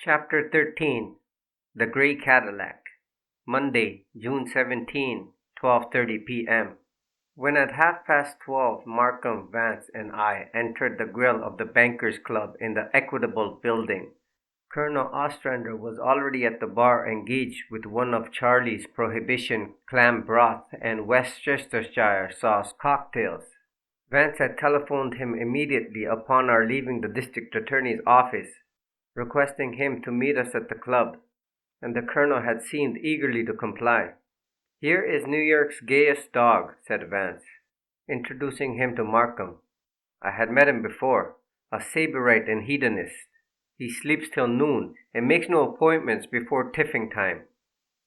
Chapter 13 The Grey Cadillac Monday, June 17, 12:30 p.m. When at 12:30 Markham, Vance, and I entered the grill of the Bankers' Club in the Equitable Building, Colonel Ostrander was already at the bar engaged with one of Charlie's Prohibition clam broth and Worcestershire sauce cocktails. Vance had telephoned him immediately upon our leaving the district attorney's office, requesting him to meet us at the club, and the colonel had seemed eagerly to comply. "Here is New York's gayest dog," said Vance, introducing him to Markham. I had met him before, a Saberite and hedonist. He sleeps till noon and makes no appointments before tiffing time.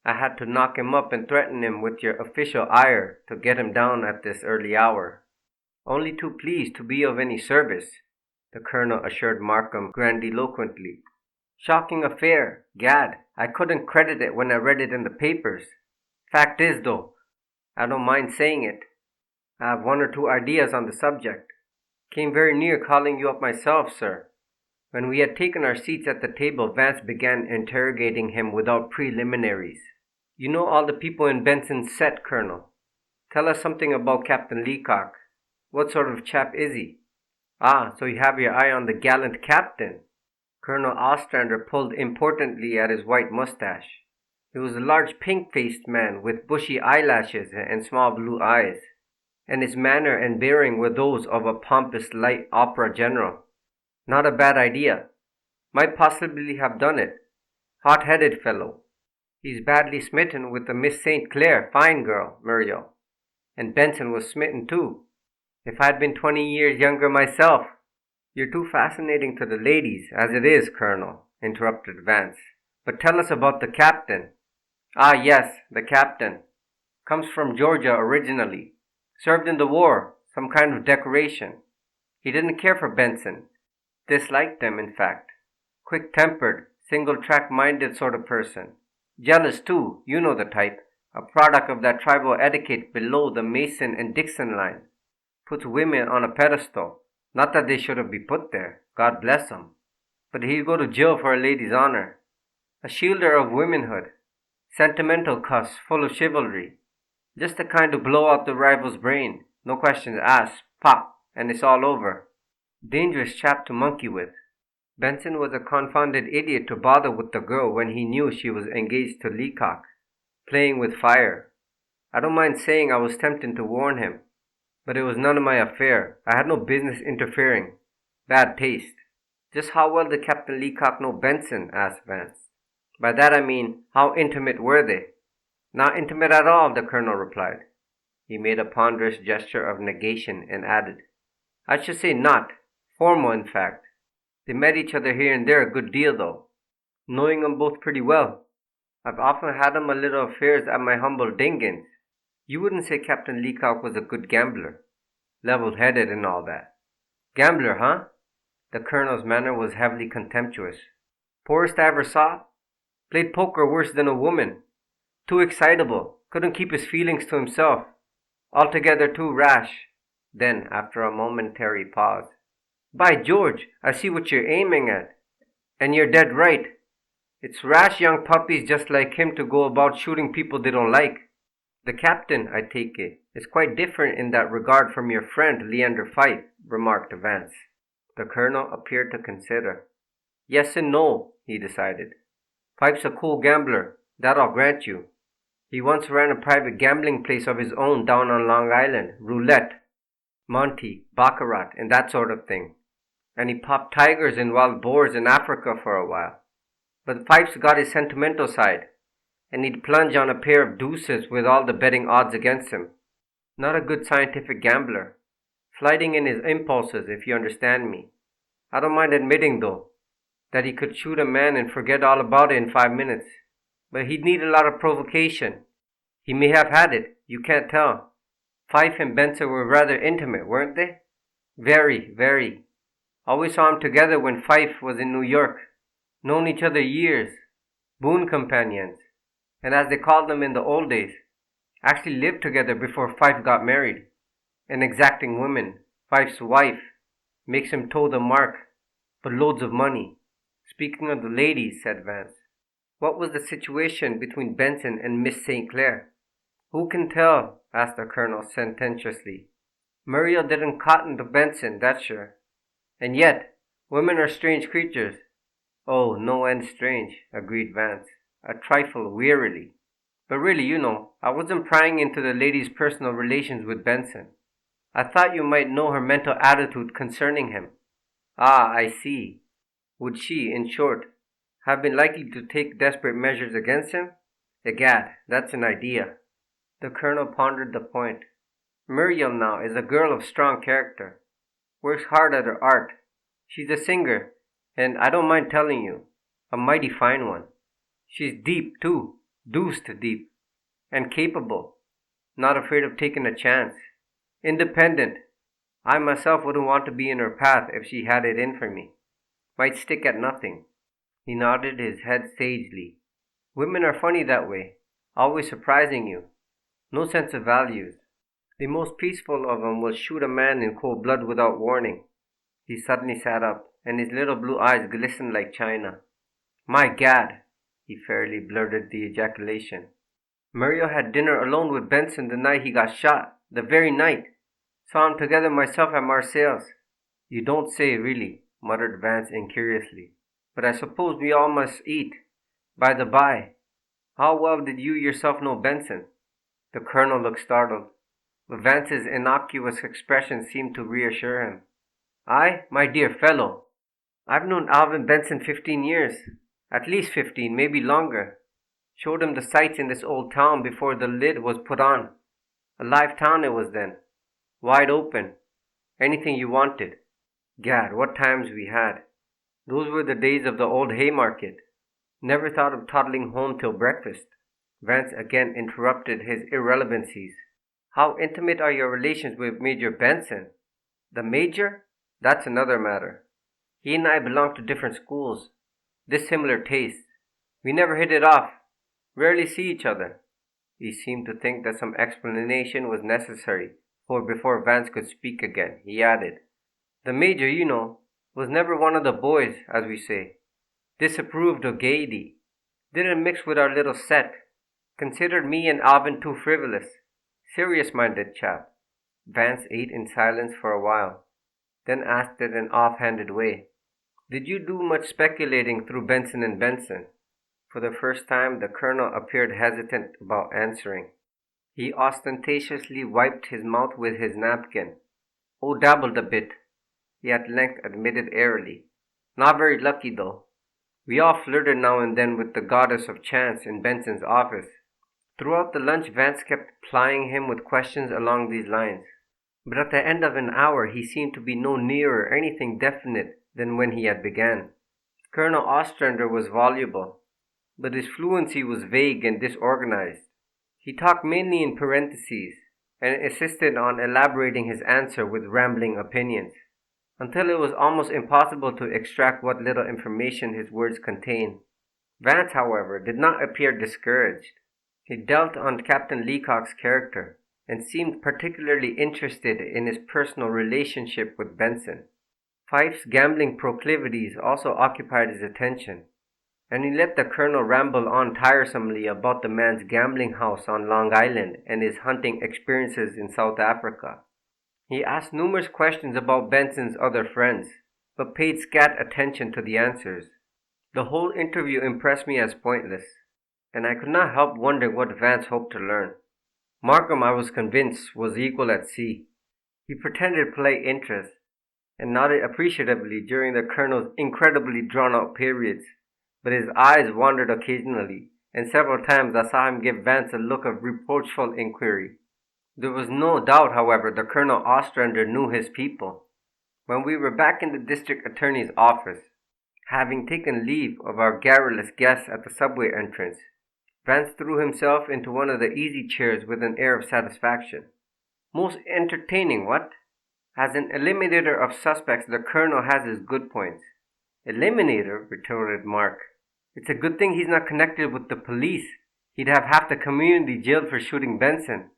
I had to knock him up and threaten him with your official ire to get him down at this early hour. "Only too pleased to be of any service," the colonel assured Markham grandiloquently. "Shocking affair, gad, I couldn't credit it when I read it in the papers. Fact is, though, I don't mind saying it, I have one or two ideas on the subject. Came very near calling you up myself, sir." When we had taken our seats at the table, Vance began interrogating him without preliminaries. "You know all the people in Benson's set, Colonel. Tell us something about Captain Leacock. What sort of chap is he?" "Ah, so you have your eye on the gallant captain." Colonel Ostrander pulled importantly at his white mustache. He was a large pink-faced man with bushy eyelashes and small blue eyes, and his manner and bearing were those of a pompous light opera general. "Not a bad idea. Might possibly have done it. Hot-headed fellow. He's badly smitten with the Miss St. Clair, fine girl, Muriel. And Benson was smitten too. If I'd been 20 years younger myself." "You're too fascinating to the ladies, as it is, Colonel," interrupted Vance. "But tell us about the captain." "Ah, yes, the captain. Comes from Georgia originally. Served in the war, some kind of decoration. He didn't care for Benson. Disliked them, in fact. Quick-tempered, single-track-minded sort of person. Jealous, too, you know the type. A product of that tribal etiquette below the Mason and Dixon line. Puts women on a pedestal. Not that they should be put there, God bless 'em. But he'd go to jail for a lady's honor. A shielder of womanhood. Sentimental cuss, full of chivalry. Just the kind to blow out the rival's brain. No questions asked. Pop, and it's all over. Dangerous chap to monkey with. Benson was a confounded idiot to bother with the girl when he knew she was engaged to Leacock. Playing with fire. I don't mind saying I was tempted to warn him. But it was none of my affair. I had no business interfering. Bad taste." "Just how well did Captain Leacock know Benson?" asked Vance. "By that I mean, how intimate were they?" "Not intimate at all," the colonel replied. He made a ponderous gesture of negation and added, "I should say not. Formal, in fact. They met each other here and there a good deal, though. Knowing 'em both pretty well. I've often had 'em a little affairs at my humble Dingens. You wouldn't say Captain Leacock was a good gambler. Level-headed and all that." "Gambler, huh?" The colonel's manner was heavily contemptuous. "Poorest I ever saw. Played poker worse than a woman. Too excitable. Couldn't keep his feelings to himself. Altogether too rash." Then, after a momentary pause, "By George, I see what you're aiming at. And you're dead right. It's rash young puppies just like him to go about shooting people they don't like. The captain, I take it, is quite different in that regard from your friend Leander Pfyfe," remarked Vance. The colonel appeared to consider. "Yes and no," he decided. "Pfyfe's a cool gambler, that I'll grant you. He once ran a private gambling place of his own down on Long Island, roulette, Monte, baccarat, and that sort of thing. And he popped tigers and wild boars in Africa for a while. But Pfyfe's got his sentimental side, and he'd plunge on a pair of deuces with all the betting odds against him. Not a good scientific gambler. Flighting in his impulses, if you understand me. I don't mind admitting, though, that he could shoot a man and forget all about it in 5 minutes. But he'd need a lot of provocation. He may have had it, you can't tell. Pfyfe and Benson were rather intimate, weren't they?" "Very, very. Always saw 'em together when Pfyfe was in New York. Known each other years. Boon companions. And as they called them in the old days, actually lived together before Pfyfe got married. An exacting woman, Pfyfe's wife, makes him toe the mark, but loads of money. Speaking of the ladies, said Vance, what was the situation between Benson and Miss St. Clair? Who can tell? Asked the colonel sententiously. Muriel didn't cotton to Benson, that's sure. And yet, women are strange creatures. Oh, no end strange, agreed Vance, a trifle wearily. But really, I wasn't prying into the lady's personal relations with Benson. I thought you might know her mental attitude concerning him. Ah, I see. Would she, in short, have been likely to take desperate measures against him? Egad, that's an idea. The colonel pondered the point. Muriel now is a girl of strong character. Works hard at her art. She's a singer, and I don't mind telling you, a mighty fine one. She's deep, too, deuced deep, and capable, not afraid of taking a chance. Independent. I myself wouldn't want to be in her path if she had it in for me. Might stick at nothing. He nodded his head sagely. Women are funny that way, always surprising you. No sense of values. The most peaceful of 'em will shoot a man in cold blood without warning. He suddenly sat up, and his little blue eyes glistened like china. My gad, he fairly blurted the ejaculation. Muriel had dinner alone with Benson the night he got shot, the very night. Saw 'em together myself at Marseilles. You don't say, really, muttered Vance incuriously. But I suppose we all must eat. By the by, how well did you yourself know Benson? The colonel looked startled, but Vance's innocuous expression seemed to reassure him. I, my dear fellow, I've known Alvin Benson 15 years. At least 15, maybe longer. Showed him the sights in this old town before the lid was put on. A live town it was then. Wide open. Anything you wanted. Gad, what times we had. Those were the days of the old Haymarket. Never thought of toddling home till breakfast. Vance again interrupted his irrelevancies. How intimate are your relations with Major Benson? The Major? That's another matter. He and I belong to different schools. Dissimilar tastes. We never hit it off. Rarely see each other. He seemed to think that some explanation was necessary, for before Vance could speak again, he added, The Major, was never one of the boys, as we say. Disapproved of gaiety. Didn't mix with our little set. Considered me and Alvin too frivolous. Serious-minded chap. Vance ate in silence for a while, then asked in an off-handed way, Did you do much speculating through Benson and Benson? For the first time, the colonel appeared hesitant about answering. He ostentatiously wiped his mouth with his napkin. Oh, dabbled a bit, he at length admitted airily. Not very lucky, though. We all flirted now and then with the goddess of chance in Benson's office. Throughout the lunch, Vance kept plying him with questions along these lines. But at the end of an hour, he seemed to be no nearer anything definite than when he had began. Colonel Ostrander was voluble, but his fluency was vague and disorganized. He talked mainly in parentheses, and insisted on elaborating his answer with rambling opinions, until it was almost impossible to extract what little information his words contained. Vance, however, did not appear discouraged. He dwelt on Captain Leacock's character, and seemed particularly interested in his personal relationship with Benson. Pfyfe's gambling proclivities also occupied his attention, and he let the colonel ramble on tiresomely about the man's gambling house on Long Island and his hunting experiences in South Africa. He asked numerous questions about Benson's other friends, but paid scant attention to the answers. The whole interview impressed me as pointless, and I could not help wondering what Vance hoped to learn. Markham, I was convinced, was equal at sea. He pretended polite interest, and nodded appreciatively during the colonel's incredibly drawn-out periods, but his eyes wandered occasionally, and several times I saw him give Vance a look of reproachful inquiry. There was no doubt, however, that Colonel Ostrander knew his people. When we were back in the district attorney's office, having taken leave of our garrulous guests at the subway entrance, Vance threw himself into one of the easy chairs with an air of satisfaction. Most entertaining, what? As an eliminator of suspects, the colonel has his good points. Eliminator? Retorted Mark. It's a good thing he's not connected with the police. He'd have half the community jailed for shooting Benson.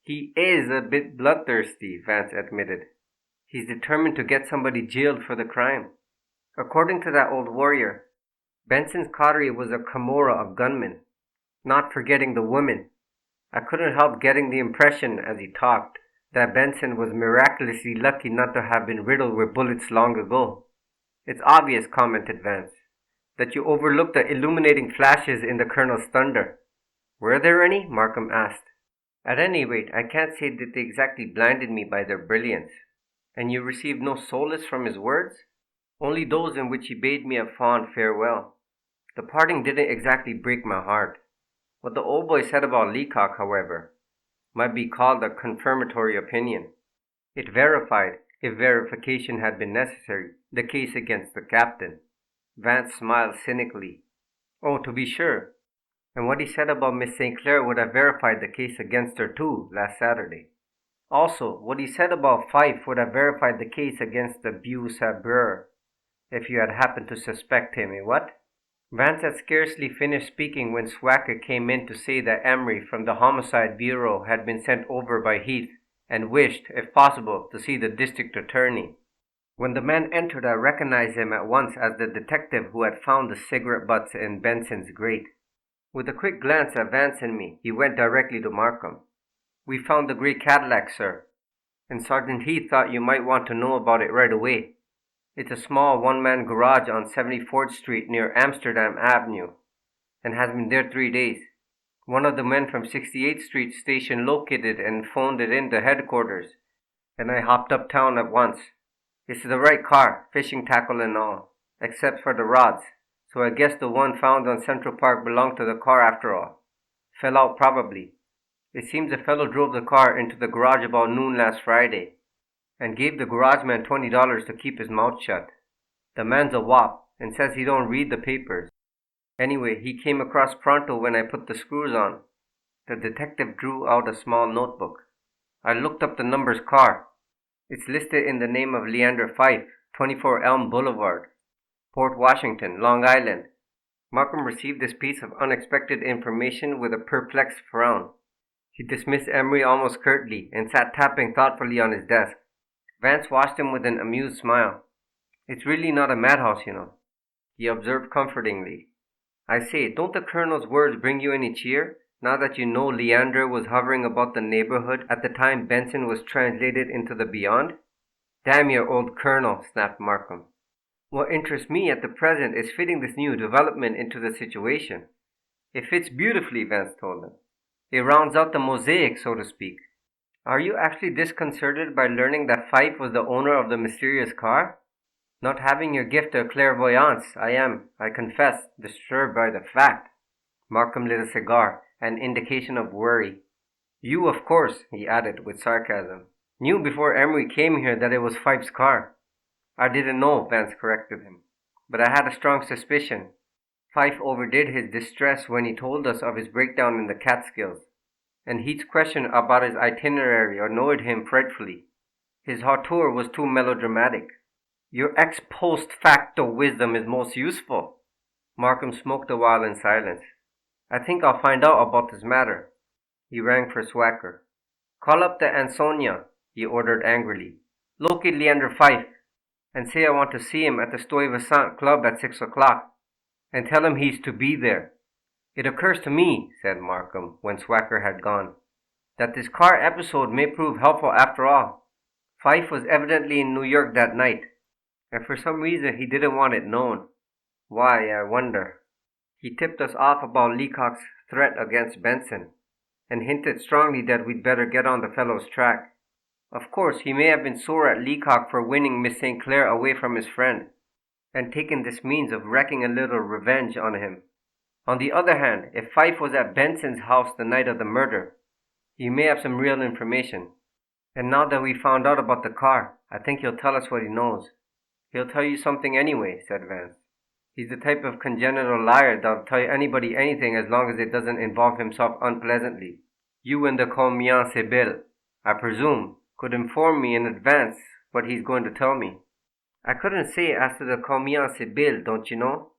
He is a bit bloodthirsty, Vance admitted. He's determined to get somebody jailed for the crime. According to that old warrior, Benson's coterie was a camorra of gunmen, not forgetting the women. I couldn't help getting the impression, as he talked, that Benson was miraculously lucky not to have been riddled with bullets long ago. It's obvious, commented Vance, that you overlooked the illuminating flashes in the Colonel's thunder. Were there any? Markham asked. At any rate, I can't say that they exactly blinded me by their brilliance. And you received no solace from his words? Only those in which he bade me a fond farewell. The parting didn't exactly break my heart. What the old boy said about Leacock, however, might be called a confirmatory opinion. It verified, if verification had been necessary, the case against the captain. Vance smiled cynically. Oh, to be sure. And what he said about Miss St. Clair would have verified the case against her too, last Saturday. Also, what he said about Pfyfe would have verified the case against the Beau Sabreur, if you had happened to suspect him, what? Vance had scarcely finished speaking when Swacker came in to say that Emery from the Homicide Bureau had been sent over by Heath and wished, if possible, to see the district attorney. When the man entered, I recognized him at once as the detective who had found the cigarette butts in Benson's grate. With a quick glance at Vance and me, he went directly to Markham. We found the grey Cadillac, sir, and Sergeant Heath thought you might want to know about it right away. It's a small one-man garage on 74th Street near Amsterdam Avenue, and has been there 3 days. One of the men from 68th Street station located and phoned it in to headquarters, and I hopped uptown at once. It's the right car, fishing tackle and all, except for the rods, so I guess the one found on Central Park belonged to the car after all. Fell out probably. It seems the fellow drove the car into the garage about noon last Friday, and gave the garageman $20 to keep his mouth shut. The man's a wop, and says he don't read the papers. Anyway, he came across pronto when I put the screws on. The detective drew out a small notebook. I looked up the number's car. It's listed in the name of Leander Pfyfe, 24 Elm Boulevard, Port Washington, Long Island. Markham received this piece of unexpected information with a perplexed frown. He dismissed Emery almost curtly and sat tapping thoughtfully on his desk. Vance watched him with an amused smile. It's really not a madhouse, you know, he observed comfortingly. I say, don't the Colonel's words bring you any cheer, now that you know Leander was hovering about the neighborhood at the time Benson was translated into the beyond? Damn your old Colonel, snapped Markham. What interests me at the present is fitting this new development into the situation. It fits beautifully, Vance told him. It rounds out the mosaic, so to speak. Are you actually disconcerted by learning that Pfyfe was the owner of the mysterious car? Not having your gift of clairvoyance, I am, I confess, disturbed by the fact. Markham lit a cigar, an indication of worry. You, of course, he added with sarcasm, knew before Emery came here that it was Pfyfe's car. I didn't know, Vance corrected him, but I had a strong suspicion. Pfyfe overdid his distress when he told us of his breakdown in the Catskills, and Heath's question about his itinerary annoyed him frightfully. His hauteur was too melodramatic. Your ex post facto wisdom is most useful. Markham smoked a while in silence. I think I'll find out about this matter. He rang for Swacker. Call up the Ansonia, he ordered angrily. Locate Leander Pfyfe, and say I want to see him at the Stuyvesant Club at 6 o'clock, and tell him he's to be there. It occurs to me, said Markham, when Swacker had gone, that this car episode may prove helpful after all. Pfyfe was evidently in New York that night, and for some reason he didn't want it known. Why, I wonder. He tipped us off about Leacock's threat against Benson, and hinted strongly that we'd better get on the fellow's track. Of course, he may have been sore at Leacock for winning Miss St. Clair away from his friend, and taken this means of wreaking a little revenge on him. On the other hand, if Pfyfe was at Benson's house the night of the murder, he may have some real information. And now that we found out about the car, I think he'll tell us what he knows. He'll tell you something anyway, said Vance. He's the type of congenital liar that'll tell anybody anything as long as it doesn't involve himself unpleasantly. You and the Combien c'est belle, I presume, could inform me in advance what he's going to tell me. I couldn't say as to the Combien c'est belle, don't you know?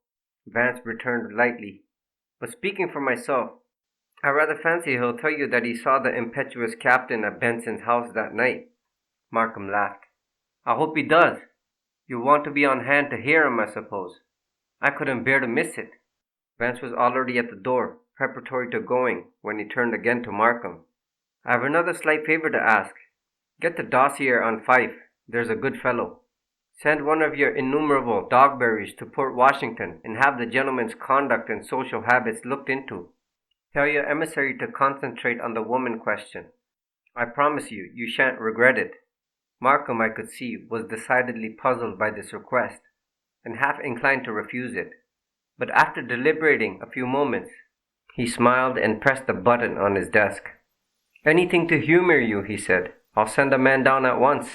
Vance returned lightly. But speaking for myself, I rather fancy he'll tell you that he saw the impetuous captain at Benson's house that night. Markham laughed. I hope he does. You'll want to be on hand to hear him, I suppose. I couldn't bear to miss it. Vance was already at the door, preparatory to going, when he turned again to Markham. I have another slight favor to ask. Get the dossier on Pfyfe. There's a good fellow. Send one of your innumerable Dogberries to Port Washington and have the gentleman's conduct and social habits looked into. Tell your emissary to concentrate on the woman question. I promise you, you shan't regret it. Markham, I could see, was decidedly puzzled by this request, and half inclined to refuse it. But after deliberating a few moments, he smiled and pressed a button on his desk. Anything to humor you, he said. I'll send a man down at once.